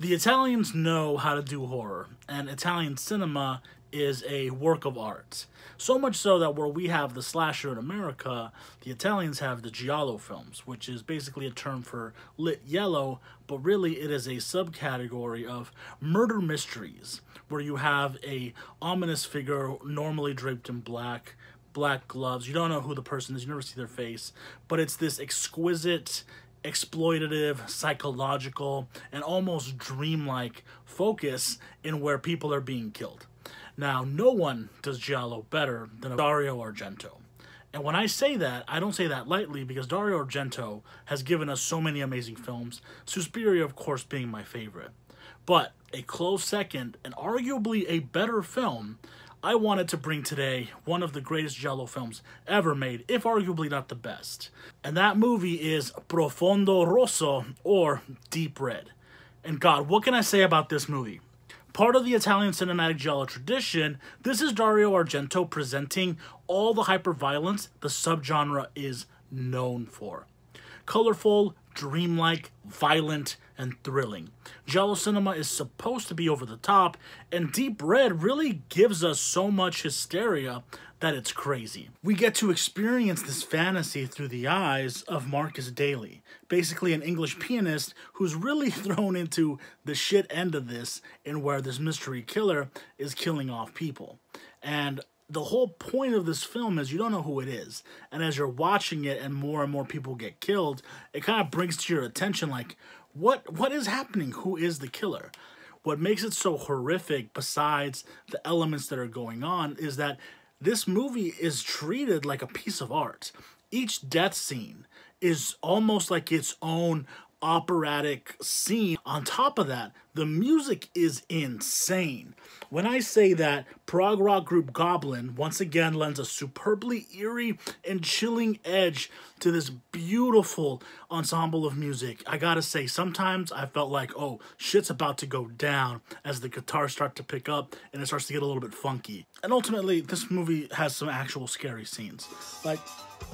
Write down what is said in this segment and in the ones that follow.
The Italians know how to do horror, and Italian cinema is a work of art. So much so that where we have the slasher in America, the Italians have the giallo films, which is basically a term for lit yellow, but really it is a subcategory of murder mysteries, where you have a ominous figure normally draped in black gloves. You don't know who the person is, you never see their face, but it's this exquisite, exploitative, psychological, and almost dreamlike focus in where people are being killed. Now, no one does giallo better than Dario Argento. And when I say that, I don't say that lightly, because Dario Argento has given us so many amazing films, Suspiria, of course, being my favorite. But a close second, and arguably a better film, I wanted to bring today one of the greatest giallo films ever made, if arguably not the best. And that movie is Profondo Rosso, or Deep Red. And God, what can I say about this movie? Part of the Italian cinematic giallo tradition, this is Dario Argento presenting all the hyperviolence the subgenre is known for. Colorful, dreamlike, violent, and thrilling. Giallo cinema is supposed to be over the top, and Deep Red really gives us so much hysteria that it's crazy. We get to experience this fantasy through the eyes of Marcus Daly, basically an English pianist who's really thrown into the shit end of this, in where this mystery killer is killing off people. And the whole point of this film is you don't know who it is. And as you're watching it and more people get killed, it kind of brings to your attention, like, what is happening? Who is the killer? What makes it so horrific, besides the elements that are going on, is that this movie is treated like a piece of art. Each death scene is almost like its own operatic scene. On top of that, the music is insane. When I say that prog rock group Goblin once again lends a superbly eerie and chilling edge to this beautiful ensemble of music, I gotta say, sometimes I felt like, oh, shit's about to go down as the guitars start to pick up and it starts to get a little bit funky. And ultimately, this movie has some actual scary scenes. Like,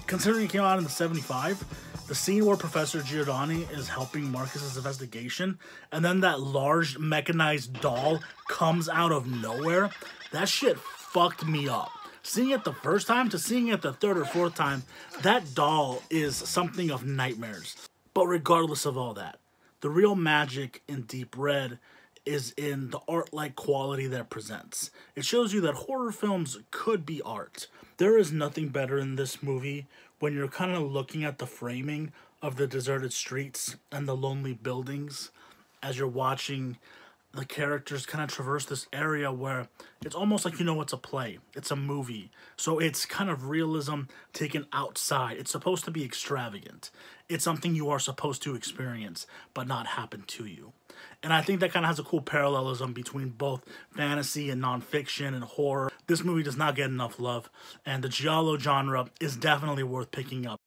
considering it came out in the 75, the scene where Professor Giordani is helping Marcus's investigation, and then that large mechanized doll comes out of nowhere, that shit fucked me up. Seeing it the first time to seeing it the third or fourth time, that doll is something of nightmares. But regardless of all that, the real magic in Deep Red is in the art-like quality that it presents. It shows you that horror films could be art. There is nothing better in this movie when you're kind of looking at the framing of the deserted streets and the lonely buildings as you're watching the characters kind of traverse this area where it's almost like, you know, it's a play, it's a movie. So it's kind of realism taken outside. It's supposed to be extravagant. It's something you are supposed to experience, but not happen to you. And I think that kind of has a cool parallelism between both fantasy and nonfiction and horror. This movie does not get enough love, and the giallo genre is definitely worth picking up.